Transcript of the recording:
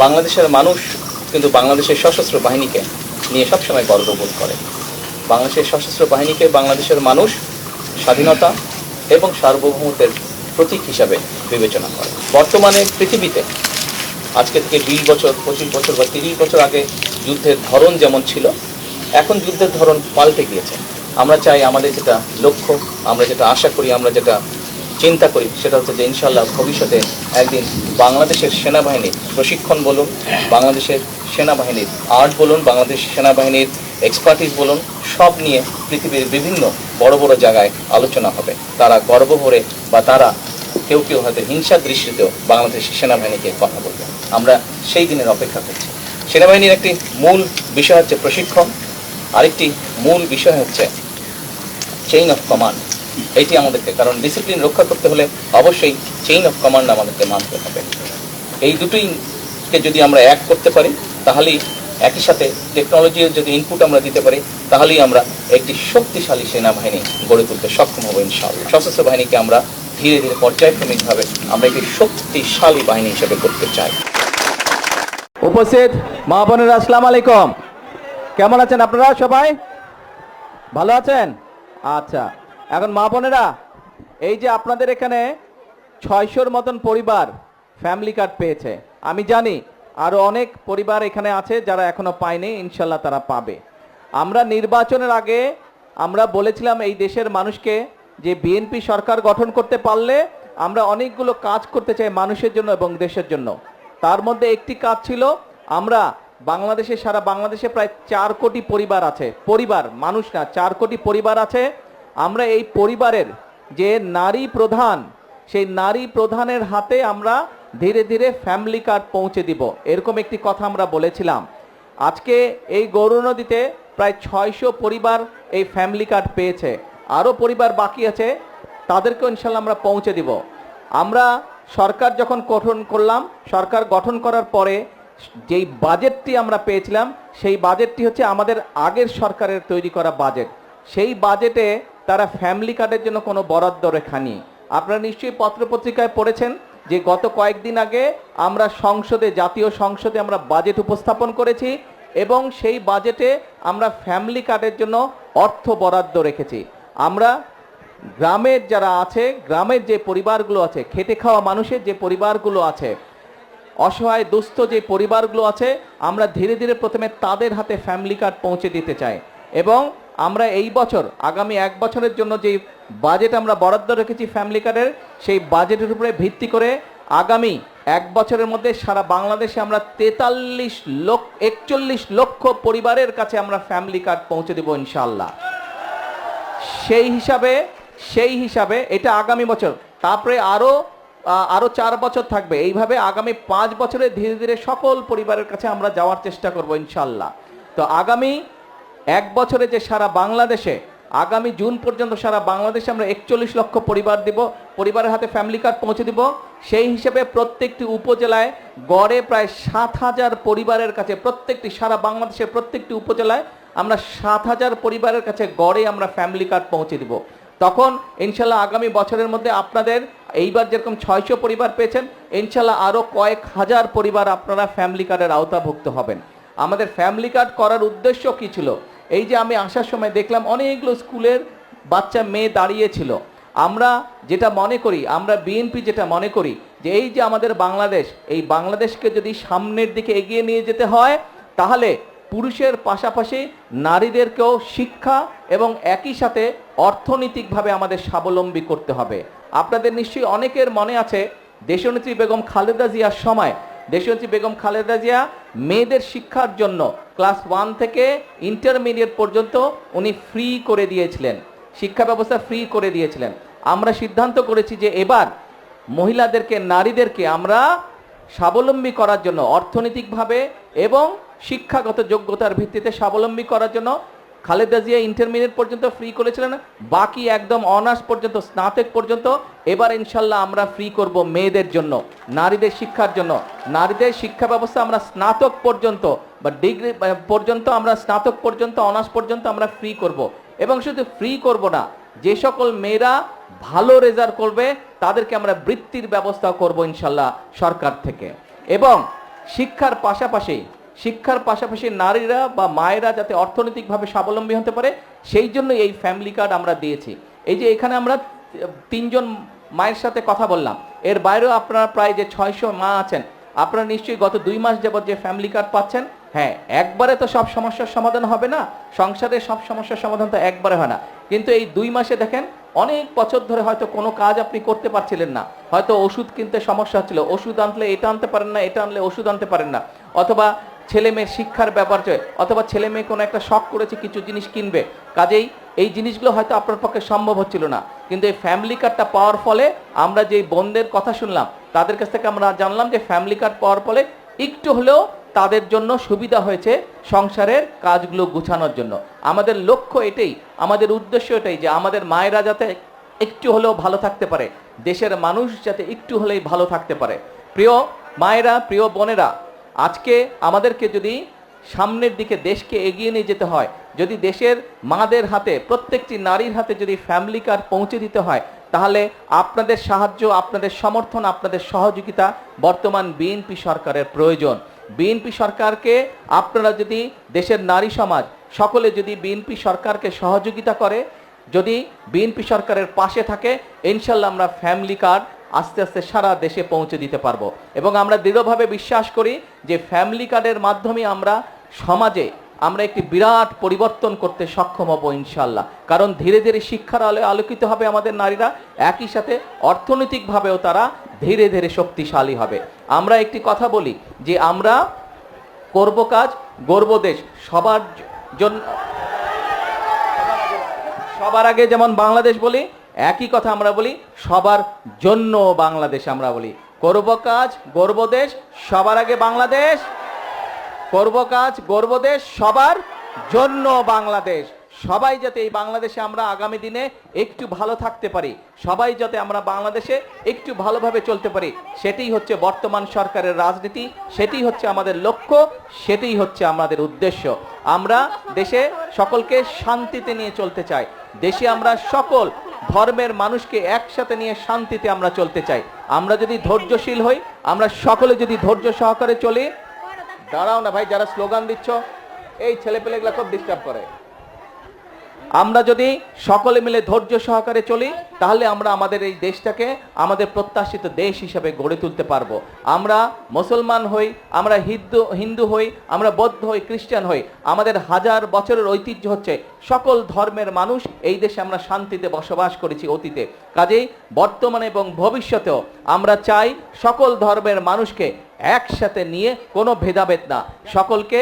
বাংলাদেশের মানুষ কিন্তু বাংলাদেশের সশস্ত্র বাহিনীকে নিয়ে সবসময় গর্ববোধ করে। বাংলাদেশের সশস্ত্র বাহিনীকে বাংলাদেশের মানুষ স্বাধীনতা এবং সার্বভৌমত্বের প্রতীক হিসাবে বিবেচনা করে। বর্তমানে পৃথিবীতে আজকে থেকে 20 বছর, 25 বছর বা 30 বছর আগে যুদ্ধের ধরন যেমন ছিল, এখন যুদ্ধের ধরন পাল্টে গিয়েছে। আমরা চাই আমাদের যেটা লক্ষ্য, আমরা যেটা আশা করি, আমরা যেটা চিন্তা করি, সেটা হচ্ছে যে ইনশাআল্লাহ ভবিষ্যতে একদিন বাংলাদেশের সেনাবাহিনীর প্রশিক্ষণ বলুন, বাংলাদেশের সেনাবাহিনীর আর্ট বলুন, বাংলাদেশ সেনাবাহিনীর এক্সপার্টিস বলুন, সব নিয়ে পৃথিবীর বিভিন্ন বড় বড় জায়গায় আলোচনা হবে। তারা গর্ব ভরে বা তারা কেউ কেউ হয়তো হিংসার দৃষ্টিতেও বাংলাদেশ সেনাবাহিনীকে কথা বলবে। আমরা সেই দিনের অপেক্ষা করছি। সেনাবাহিনীর একটি মূল বিষয় হচ্ছে প্রশিক্ষণ, আরেকটি মূল বিষয় হচ্ছে চেইন অফ কমান্ড। এইটি আমাদেরকে, কারণ ডিসিপ্লিন রক্ষা করতে হলে অবশ্যই চেইন অফ কমান্ড আমাদেরকে মানতে হবে। এই দুটোইকে যদি আমরা এক করতে পারি, তাহলেই একই সাথে টেকনোলজির যদি ইনপুট আমরা দিতে পারি, তাহলেই আমরা একটি শক্তিশালী সেনাবাহিনী গড়ে তুলতে সক্ষম হব ইনশাআল্লাহ। সশস্ত্র বাহিনীকে আমরা ধীরে ধীরে পর্যায়ক্রমিকভাবে আমরা একটি শক্তিশালী বাহিনী হিসেবে করতে চাই। উপস্থিত মা বোনেরা, আসসালামু আলাইকুম। কেমন আছেন আপনারা? সবাই ভালো আছেন? আচ্ছা, এখন মা বোনেরা, এই যে আপনাদের এখানে 600-র মতন পরিবার ফ্যামিলি কার্ড পেয়েছে। আমি জানি আরও অনেক পরিবার এখানে আছে যারা এখনো পায়নি, ইনশাল্লাহ তারা পাবে। আমরা নির্বাচনের আগে আমরা বলেছিলাম এই দেশের মানুষকে যে বিএনপি সরকার গঠন করতে পারলে আমরা অনেকগুলো কাজ করতে চাই মানুষের জন্য এবং দেশের জন্য। তার মধ্যে একটি কাজ ছিল, আমরা বাংলাদেশে, সারা বাংলাদেশে প্রায় 4 কোটি পরিবার আছে, পরিবার মানুষ না, 4 কোটি পরিবার আছে। আমরা এই পরিবারের যে নারী প্রধান, সেই নারী প্রধানের হাতে আমরা ধীরে ধীরে ফ্যামিলি কার্ড পৌঁছে দিব, এরকম একটি কথা আমরা বলেছিলাম। আজকে এই গৌরনদীতে প্রায় 600 পরিবার এই ফ্যামিলি কার্ড পেয়েছে। আরও পরিবার বাকি আছে, তাদেরকেও ইনশাল্লাহ আমরা পৌঁছে দিব। আমরা সরকার যখন গঠন করলাম, সরকার গঠন করার পরে যেই বাজেটটি আমরা পেয়েছিলাম, সেই বাজেটটি হচ্ছে আমাদের আগের সরকারের তৈরি করা বাজেট। সেই বাজেটে তারা ফ্যামিলি কার্ডের জন্য কোনো বরাদ্দ রেখা নেই। আপনারা নিশ্চয়ই পত্রপত্রিকায় পড়েছেন যে গত কয়েকদিন আগে আমরা সংসদে, জাতীয় সংসদে আমরা বাজেট উপস্থাপন করেছি এবং সেই বাজেটে আমরা ফ্যামিলি কার্ডের জন্য অর্থ বরাদ্দ রেখেছি। আমরা গ্রামের যারা আছে, গ্রামের যে পরিবারগুলো আছে, খেটে খাওয়া মানুষের যে পরিবারগুলো আছে, অসহায় দুস্থ যে পরিবারগুলো আছে, আমরা ধীরে ধীরে প্রথমে তাদের হাতে ফ্যামিলি কার্ড পৌঁছে দিতে চাই। এবং আমরা এই বছর, আগামী 1 বছরের জন্য যে বাজেট আমরা বরাদ্দ রেখেছি ফ্যামিলি কার্ডের, সেই বাজেটের উপরে ভিত্তি করে আগামী 1 বছরের মধ্যে সারা বাংলাদেশে আমরা 41 লক্ষ পরিবারের কাছে আমরা ফ্যামিলি কার্ড পৌঁছে দেব ইনশাআল্লাহ। সেই হিসাবে এটা আগামী বছর, তারপরে আরো 4 বছর থাকবে। এইভাবে আগামী 5 বছরে ধীরে ধীরে সকল পরিবারের কাছে আমরা যাওয়ার চেষ্টা করব ইনশাআল্লাহ। তো আগামী 1 বছরে যে সারা বাংলাদেশে, আগামী জুন পর্যন্ত সারা বাংলাদেশে আমরা 41 লক্ষ পরিবার দিব, পরিবারের হাতে ফ্যামিলি কার্ড পৌঁছে দিব। সেই হিসেবে প্রত্যেকটি উপজেলায় গড়ে প্রায় 7,000 পরিবারের কাছে, প্রত্যেকটি সারা বাংলাদেশের প্রত্যেকটি উপজেলায় আমরা 7,000 পরিবারের কাছে গড়ে আমরা ফ্যামিলি কার্ড পৌঁছে দিব। তখন ইনশাল্লাহ আগামী বছরের মধ্যে আপনাদের এইবার যেরকম 600 পরিবার পেয়েছেন, ইনশাল্লাহ আরও কয়েক হাজার পরিবার আপনারা ফ্যামিলি কার্ডের আওতাভুক্ত হবেন। আমাদের ফ্যামিলি কার্ড করার উদ্দেশ্য কী ছিল? এই যে আমি আসার সময় দেখলাম অনেকগুলো স্কুলের বাচ্চা মেয়ে দাঁড়িয়েছিল। আমরা যেটা মনে করি, আমরা বিএনপি যেটা মনে করি যে এই যে আমাদের বাংলাদেশ, এই বাংলাদেশকে যদি সামনের দিকে এগিয়ে নিয়ে যেতে হয়, তাহলে পুরুষের পাশাপাশি নারীদেরকেও শিক্ষা এবং একই সাথে অর্থনৈতিকভাবে আমাদের স্বাবলম্বী করতে হবে। আপনাদের নিশ্চয়ই অনেকের মনে আছে, দেশনেত্রী বেগম খালেদা জিয়ার সময় দেশনেত্রী বেগম খালেদা জিয়া মেয়েদের শিক্ষার জন্য ক্লাস 1 থেকে ইন্টারমিডিয়েট পর্যন্ত উনি ফ্রি করে দিয়েছিলেন, শিক্ষা ব্যবস্থা ফ্রি করে দিয়েছিলেন। আমরা সিদ্ধান্ত করেছি যে এবার মহিলাদেরকে, নারীদেরকে আমরা স্বাবলম্বী করার জন্য, অর্থনৈতিকভাবে এবং শিক্ষাগত যোগ্যতার ভিত্তিতে স্বাবলম্বী করার জন্য খালেদা জিয়া ইন্টারমিডিয়েট পর্যন্ত ফ্রি করেছিলেন, বাকি একদম অনার্স পর্যন্ত, স্নাতক পর্যন্ত এবার ইনশাল্লাহ আমরা ফ্রি করব মেয়েদের জন্য, নারীদের শিক্ষার জন্য। নারীদের শিক্ষা ব্যবস্থা আমরা স্নাতক পর্যন্ত বা ডিগ্রি পর্যন্ত, আমরা স্নাতক পর্যন্ত, অনার্স পর্যন্ত আমরা ফ্রি করব। এবং শুধু ফ্রি করব না, যে সকল মেয়েরা ভালো রেজাল্ট করবে তাদেরকে আমরা বৃত্তির ব্যবস্থা করব ইনশাল্লাহ সরকার থেকে। এবং শিক্ষার পাশাপাশি নারীরা বা মায়েরা যাতে অর্থনৈতিকভাবে স্বাবলম্বী হতে পারে সেই জন্য এই ফ্যামিলি কার্ড আমরা দিয়েছি। এই যে এখানে আমরা 3 জন মায়ের সাথে কথা বললাম, এর বাইরেও আপনারা প্রায় যে 600 মা আছেন, আপনারা নিশ্চয়ই গত 2 মাস যাবত যে ফ্যামিলি কার্ড পাচ্ছেন। হ্যাঁ, একবারে তো সব সমস্যার সমাধান হবে না, সংসারের সব সমস্যার সমাধান তো একবারে হয় না, কিন্তু এই 2 মাসে দেখেন অনেক বছর ধরে হয়তো কোনো কাজ আপনি করতে পারছিলেন না, হয়তো ওষুধ কিনতে সমস্যা হচ্ছিল, ওষুধ আনলে এটা আনতে পারেন না, এটা আনলে ওষুধ আনতে পারেন না, অথবা ছেলে মেয়ের শিক্ষার ব্যাপার চলে, অথবা ছেলে মেয়ে কোনো একটা শখ করেছে কিছু জিনিস কিনবে, কাজেই এই জিনিসগুলো হয়তো আপনার পক্ষে সম্ভব হচ্ছিল না। কিন্তু এই ফ্যামিলি কার্ডটা পাওয়ার ফলে আমরা যেই বোনদের কথা শুনলাম তাদের কাছ থেকে আমরা জানলাম যে ফ্যামিলি কার্ড পাওয়ার ফলে একটু হলেও তাদের জন্য সুবিধা হয়েছে সংসারের কাজগুলো গুছানোর জন্য। আমাদের লক্ষ্য এটাই, আমাদের উদ্দেশ্য এটাই যে আমাদের মায়েরা যাতে একটু হলেও ভালো থাকতে পারে, দেশের মানুষ যাতে একটু হলেই ভালো থাকতে পারে। প্রিয় মায়েরা, প্রিয় বোনেরা, আজকে আমাদেরকে যদি সামনের দিকে দেশকে এগিয়ে নিয়ে যেতে হয়, যদি দেশের মাদের হাতে, প্রত্যেকটি নারীর হাতে যদি ফ্যামিলি কার্ড পৌঁছে দিতে হয়, তাহলে আপনাদের সাহায্য, আপনাদের সমর্থন, আপনাদের সহযোগিতা বর্তমান বিএনপি সরকারের প্রয়োজন। বিএনপি সরকারকে আপনারা যদি, দেশের নারী সমাজ সকলে যদি বিএনপি সরকারকে সহযোগিতা করে, যদি বিএনপি সরকারের পাশে থাকে, ইনশাল্লাহ আমরা ফ্যামিলি কার্ড আস্তে আস্তে সারা দেশে পৌঁছে দিতে পারবো। এবং আমরা দৃঢ়ভাবে বিশ্বাস করি যে ফ্যামিলি কার্ডের মাধ্যমে আমরা সমাজে আমরা একটি বিরাট পরিবর্তন করতে সক্ষম হব ইনশাল্লাহ। কারণ ধীরে ধীরে শিক্ষার আলোয় আলোকিত হবে আমাদের নারীরা, একই সাথে অর্থনৈতিকভাবেও তারা ধীরে ধীরে শক্তিশালী হবে। আমরা একটি কথা বলি যে আমরা করব কাজ, গর্ব দেশ, সবার জন্য, সবার আগে যেমন বাংলাদেশ বলি, একই কথা আমরা বলি সবার জন্য বাংলাদেশ। আমরা বলি করব কাজ, গর্ব দেশ, সবার আগে বাংলাদেশ, করব কাজ, গর্ব দেশ, সবার জন্য বাংলাদেশ। সবাই যাতে এই বাংলাদেশে আমরা আগামী দিনে একটু ভালো থাকতে পারি, সবাই যাতে আমরা বাংলাদেশে একটু ভালোভাবে চলতে পারি, সেটাই হচ্ছে বর্তমান সরকারের রাজনীতি, সেটাই হচ্ছে আমাদের লক্ষ্য, সেটাই হচ্ছে আমাদের উদ্দেশ্য। আমরা দেশে সকলকে শান্তিতে নিয়ে চলতে চাই, দেশে আমরা সকল ধর্মের মানুষকে একসাথে নিয়ে শান্তিতে আমরা চলতে চাই। আমরা যদি ধৈর্যশীল হই, আমরা সকলে যদি ধৈর্য সহকারে চলি, দাঁড়াও না ভাই, যারা স্লোগান দিচ্ছ এই ছেলেপেলেগুলা খুব ডিস্টার্ব করে। আমরা যদি সকলে মিলে ধৈর্য সহকারে চলি, তাহলে আমরা আমাদের এই দেশটাকে আমাদের প্রত্যাশিত দেশ হিসেবে গড়ে তুলতে পারবো। আমরা মুসলমান হই, আমরা হিন্দু হই, আমরা বৌদ্ধ হই, খ্রিস্টান হই, আমাদের হাজার বছরের ঐতিহ্য হচ্ছে সকল ধর্মের মানুষ এই দেশে আমরা শান্তিতে বসবাস করেছি অতীতে। কাজেই বর্তমানে এবং ভবিষ্যতেও আমরা চাই সকল ধর্মের মানুষকে একসাথে নিয়ে, কোনো ভেদাভেদ না, সকলকে